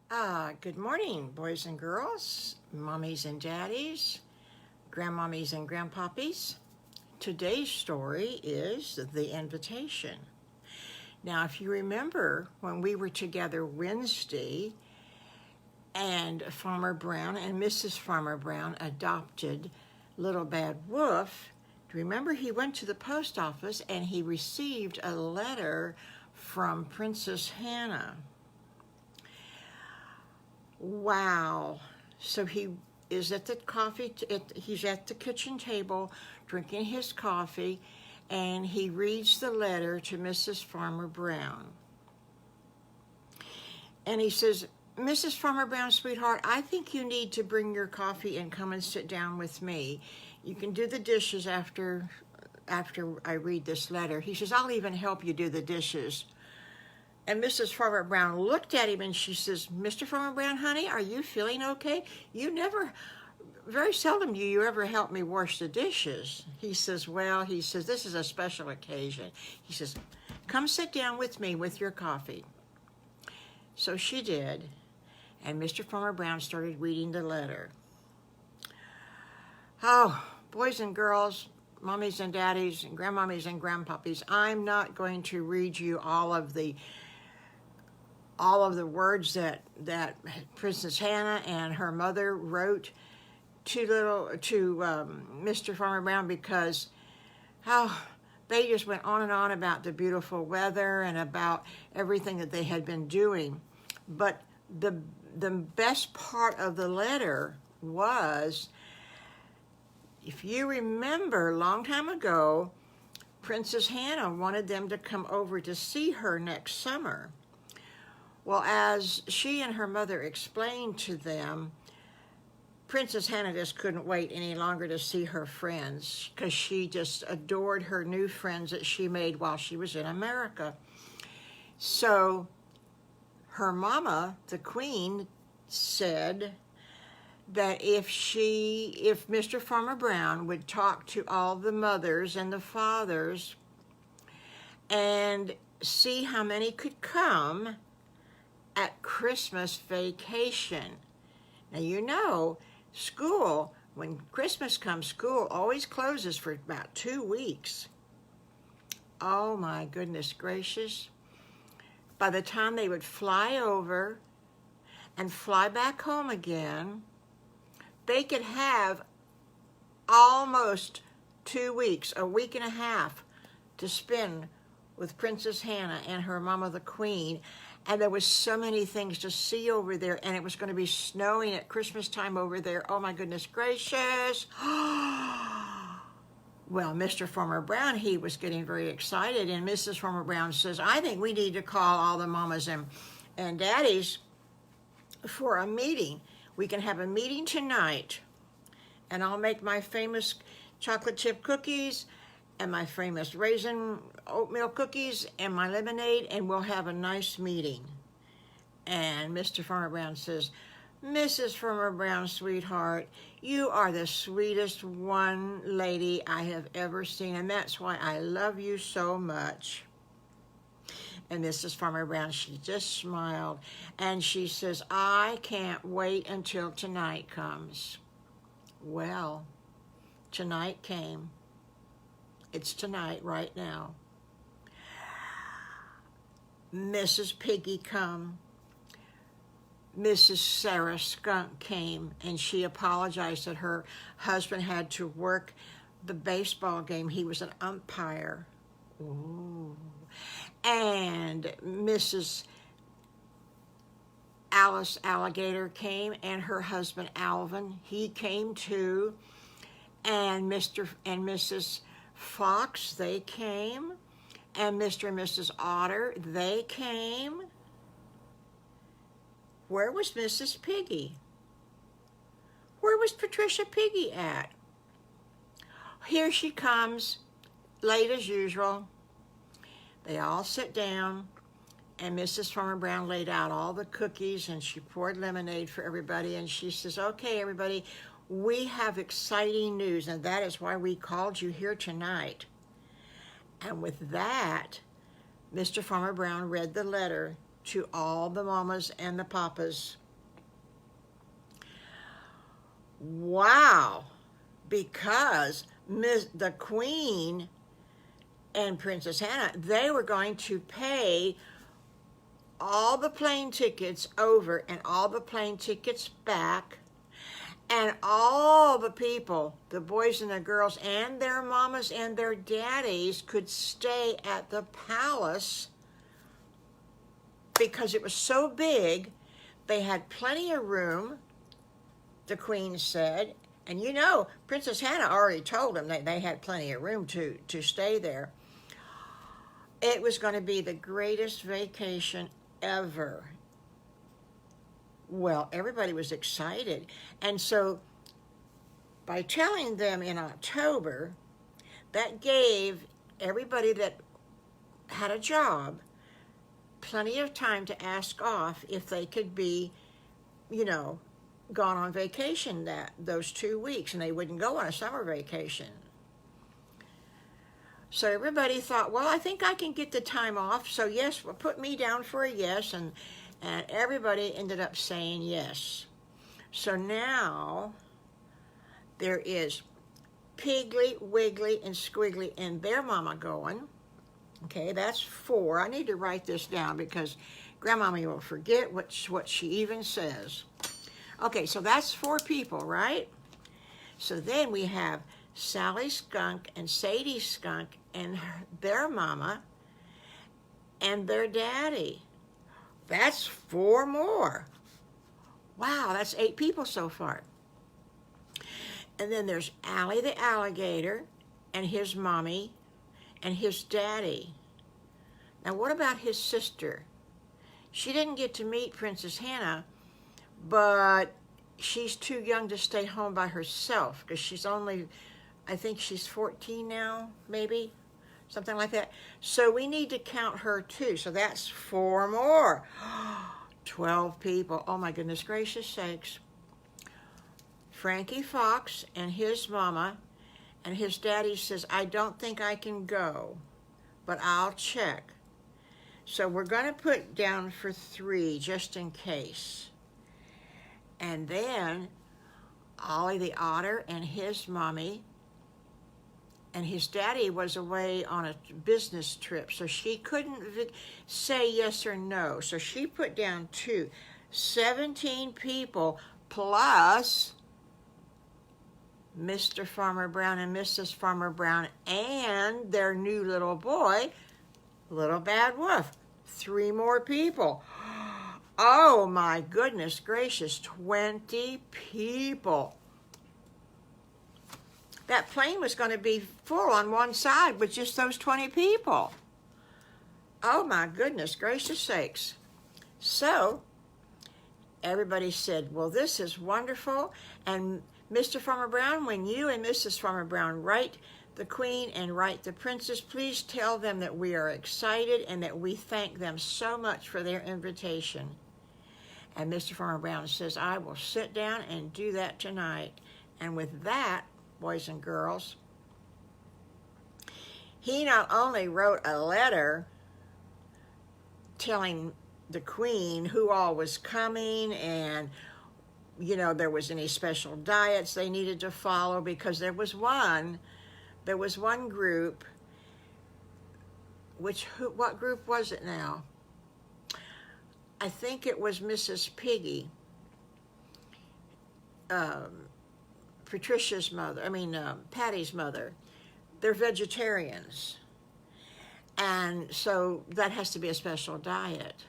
Good morning, boys and girls, mommies and daddies, grandmommies and grandpoppies. Today's story is The Invitation. Now, if you remember when we were together Wednesday and Farmer Brown and Mrs. Farmer Brown adopted Little Bad Wolf, do you remember he went to the post office and he received a letter from Princess Hannah? Wow. So he is at the he's at the kitchen table drinking his coffee, and he reads the letter to Mrs. Farmer Brown. And he says, "Mrs. Farmer Brown, sweetheart, I think you need to bring your coffee and come and sit down with me. You can do the dishes after I read this letter." He says, "I'll even help you do the dishes." And Mrs. Farmer Brown looked at him and she says, "Mr. Farmer Brown, honey, are you feeling okay? Very seldom do you ever help me wash the dishes." He says, "This is a special occasion." He says, "Come sit down with me with your coffee." So she did, and Mr. Farmer Brown started reading the letter. Oh, boys and girls, mommies and daddies, and grandmommies and grandpuppies, I'm not going to read you all of the words that Princess Hannah and her mother wrote to Mr. Farmer Brown, because they just went on and on about the beautiful weather and about everything that they had been doing. But the best part of the letter was, if you remember, a long time ago, Princess Hannah wanted them to come over to see her next summer. Well, as she and her mother explained to them, Princess Hannah just couldn't wait any longer to see her friends, because she just adored her new friends that she made while she was in America. So her mama, the Queen, said that if Mr. Farmer Brown would talk to all the mothers and the fathers and see how many could come at Christmas vacation. Now, you know, school, when Christmas comes, school always closes for about 2 weeks. Oh my goodness gracious. By the time they would fly over and fly back home again, they could have almost 2 weeks, a week and a half, to spend with Princess Hannah and her mama, the Queen. And there was so many things to see over there, and it was going to be snowing at Christmas time over there. Oh my goodness gracious. Well, Mr. Farmer Brown, he was getting very excited, and Mrs. Farmer Brown says, "I think we need to call all the mamas and daddies for a meeting. We can have a meeting tonight, and I'll make my famous chocolate chip cookies and my famous raisin oatmeal cookies and my lemonade, and we'll have a nice meeting." And Mr. Farmer Brown says, "Mrs. Farmer Brown, sweetheart, you are the sweetest one lady I have ever seen, and that's why I love you so much." And Mrs. Farmer Brown, she just smiled, and she says, "I can't wait until tonight comes." Well, tonight came. It's tonight, right now. Mrs. Piggy come. Mrs. Sarah Skunk came, and she apologized that her husband had to work the baseball game. He was an umpire. Ooh. And Mrs. Alice Alligator came, and her husband Alvin, he came too. And Mr. and Mrs. Fox, they came. And Mr. and Mrs. Otter, they came. Where was Mrs. Piggy? Where was Patricia Piggy at? Here she comes, late as usual. They all sit down, and Mrs. Farmer Brown laid out all the cookies, and she poured lemonade for everybody, and she says, "Okay, everybody, we have exciting news, and that is why we called you here tonight." And with that, Mr. Farmer Brown read the letter to all the mamas and the papas. Wow, because the Queen and Princess Hannah, they were going to pay all the plane tickets over and all the plane tickets back, and all the people, the boys and the girls and their mamas and their daddies, could stay at the palace because it was so big. They had plenty of room, the Queen said. And you know, Princess Hannah already told them they had plenty of room to stay there. It was going to be the greatest vacation ever. Well, everybody was excited. And so by telling them in October, that gave everybody that had a job plenty of time to ask off if they could be, you know, gone on vacation those 2 weeks, and they wouldn't go on a summer vacation. So everybody thought, well, I think I can get the time off, so yes, well, put me down for a yes, and everybody ended up saying yes. So now there is Piggly, Wiggly, and Squiggly and their mama going. Okay, that's 4. I need to write this down because GrandMommy will forget what she even says. Okay, so that's 4 people, right? So then we have Sally Skunk and Sadie Skunk and their mama and their daddy. That's 4 more. Wow, that's 8 people so far. And then there's Allie the alligator and his mommy and his daddy. Now, what about his sister? She didn't get to meet Princess Hannah, but she's too young to stay home by herself because she's only, I think she's 14 now, maybe, something like that. So we need to count her too. So that's 4 more. 12 people. Oh my goodness gracious sakes. Frankie Fox and his mama, and his daddy says, I don't think I can go, but I'll check. So we're going to put down for 3 just in case. And then Ollie the otter and his mommy, and his daddy was away on a business trip, so she couldn't say yes or no. So she put down 2. 17 people plus Mr. Farmer Brown and Mrs. Farmer Brown and their new little boy, Little Bad Wolf. 3 more people. Oh my goodness gracious, 20 people. That plane was going to be full on one side with just those 20 people. Oh my goodness gracious sakes. So everybody said, well, this is wonderful. And Mr. Farmer Brown, when you and Mrs. Farmer Brown write the Queen and write the Princess, please tell them that we are excited and that we thank them so much for their invitation. And Mr. Farmer Brown says, I will sit down and do that tonight. And with that, boys and girls, he not only wrote a letter telling the Queen who all was coming and, you know, there was any special diets they needed to follow, because there was one group, what group was it now? I think it was Mrs. Piggy, Patricia's mother, Patty's mother. They're vegetarians. And so that has to be a special diet.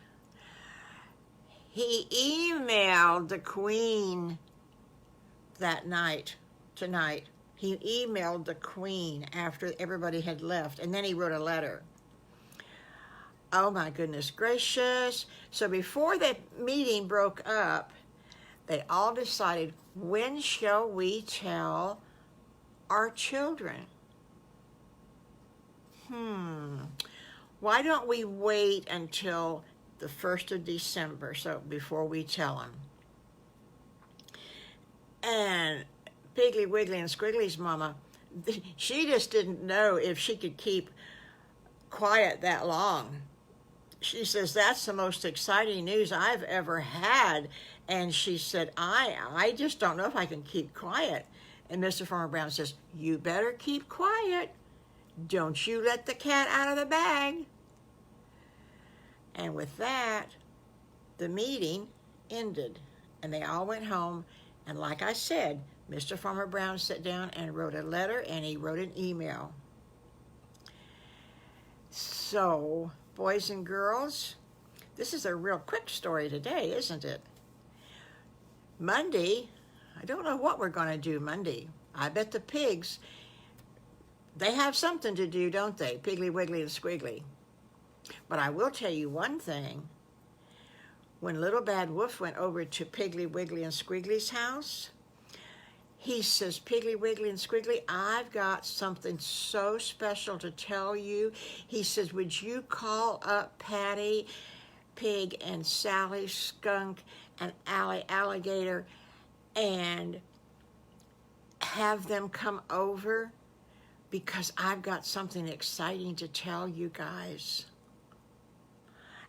He emailed the Queen tonight. He emailed the Queen after everybody had left, and then he wrote a letter. Oh my goodness gracious. So before the meeting broke up, they all decided, when shall we tell our children? Why don't we wait until the 1st of December, so before we tell them? And Piggly Wiggly and Squiggly's mama, she just didn't know if she could keep quiet that long. she says, that's the most exciting news I've ever had. And she said, I just don't know if I can keep quiet. And Mr. Farmer Brown says, you better keep quiet. Don't you let the cat out of the bag. And with that, the meeting ended. And they all went home. And like I said, Mr. Farmer Brown sat down and wrote a letter, and he wrote an email. So, boys and girls, this is a real quick story today, isn't it? Monday, I don't know what we're going to do Monday. I bet the pigs, they have something to do, don't they? Piggly, Wiggly, and Squiggly. But I will tell you one thing. When Little Bad Wolf went over to Piggly, Wiggly, and Squiggly's house, he says, Piggly, Wiggly, and Squiggly, I've got something so special to tell you. He says, would you call up Patty Pig and Sally Skunk and Allie Alligator and have them come over? Because I've got something exciting to tell you guys.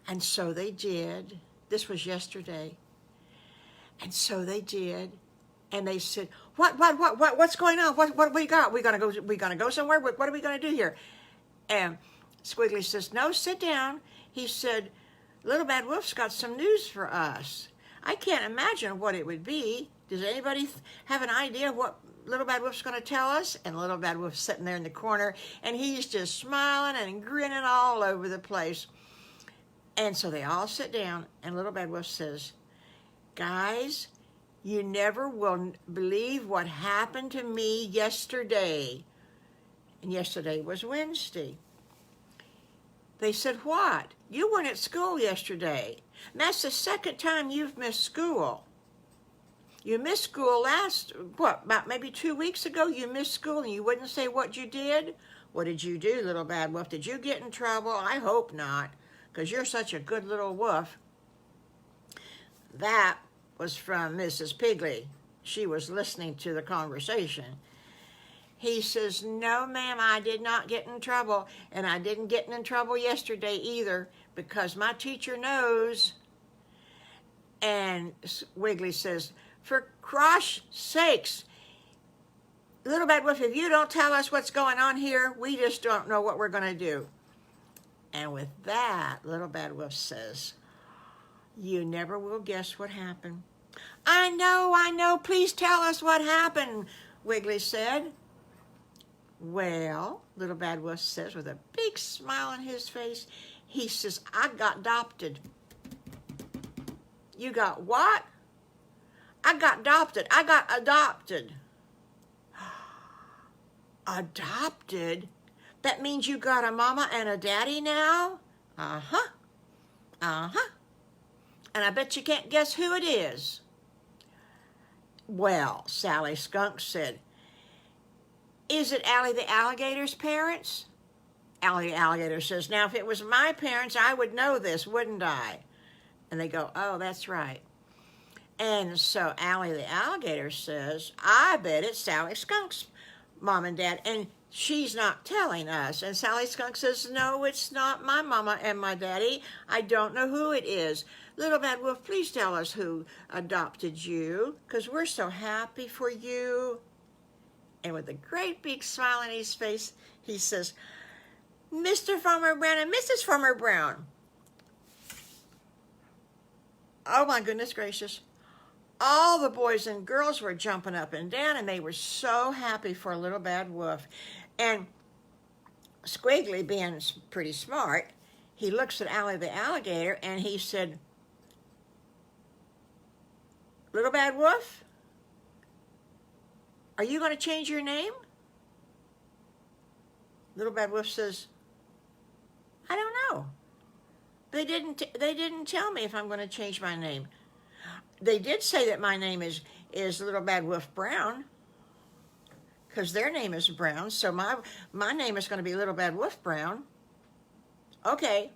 And so they did. This was yesterday. And so they did. And they said, what's going on? What do we got? We gonna go somewhere? What are we gonna do here? And Squiggly says, no, sit down. He said, Little Bad Wolf's got some news for us. I can't imagine what it would be. Does anybody have an idea what Little Bad Wolf's gonna tell us? And Little Bad Wolf's sitting there in the corner, and he's just smiling and grinning all over the place. And so they all sit down, and Little Bad Wolf says, guys, you never will believe what happened to me yesterday. And yesterday was Wednesday. They said, what? You weren't at school yesterday. And that's the second time you've missed school. You missed school about maybe 2 weeks ago? You missed school and you wouldn't say what you did? What did you do, Little Bad Wolf? Did you get in trouble? I hope not, because you're such a good little wolf. That was from Mrs. Piggly. She was listening to the conversation. He says, no, ma'am, I did not get in trouble, and I didn't get in trouble yesterday either, because my teacher knows. And Wiggly says, for cross sakes, Little Bad Wolf, if you don't tell us what's going on here, we just don't know what we're going to do. And with that, Little Bad Wolf says, you never will guess what happened. I know, please tell us what happened, Wiggly said. Well, Little Bad Wolf says with a big smile on his face, he says, I got adopted. You got what? I got adopted. Adopted? That means you got a mama and a daddy now? Uh-huh. And I bet you can't guess who it is. Well, Sally Skunk said, is it Allie the Alligator's parents? Allie the Alligator says, now if it was my parents, I would know this, wouldn't I? And they go, oh, that's right. And so Allie the Alligator says, I bet it's Sally Skunk's mom and dad, and she's not telling us. And Sally Skunk says, no, it's not my mama and my daddy. I don't know who it is. Little Bad Wolf, please tell us who adopted you, because we're so happy for you. And with a great big smile on his face, he says, Mr. Farmer Brown and Mrs. Farmer Brown. Oh my goodness gracious. All the boys and girls were jumping up and down, and they were so happy for Little Bad Wolf. And Squiggly, being pretty smart, he looks at Allie the Alligator, and he said, Little Bad Wolf, are you going to change your name? Little Bad Wolf says, I don't know. They didn't tell me if I'm going to change my name. They did say that my name is Little Bad Wolf Brown, because their name is Brown, so my name is going to be Little Bad Wolf Brown. Okay.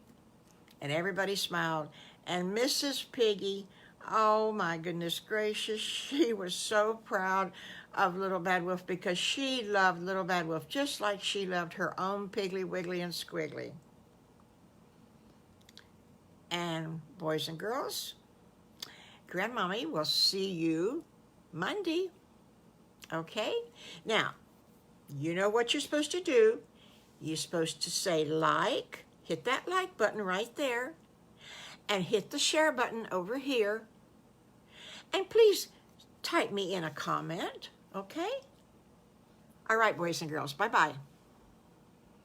And everybody smiled. And Mrs. Piggy, oh my goodness gracious, she was so proud of Little Bad Wolf, because she loved Little Bad Wolf just like she loved her own Piggly Wiggly and Squiggly. And boys and girls, GrandMommy will see you Monday. Okay? Now, you know what you're supposed to do. You're supposed to say like, hit that like button right there, and hit the share button over here. And please type me in a comment, okay? All right, boys and girls, bye-bye.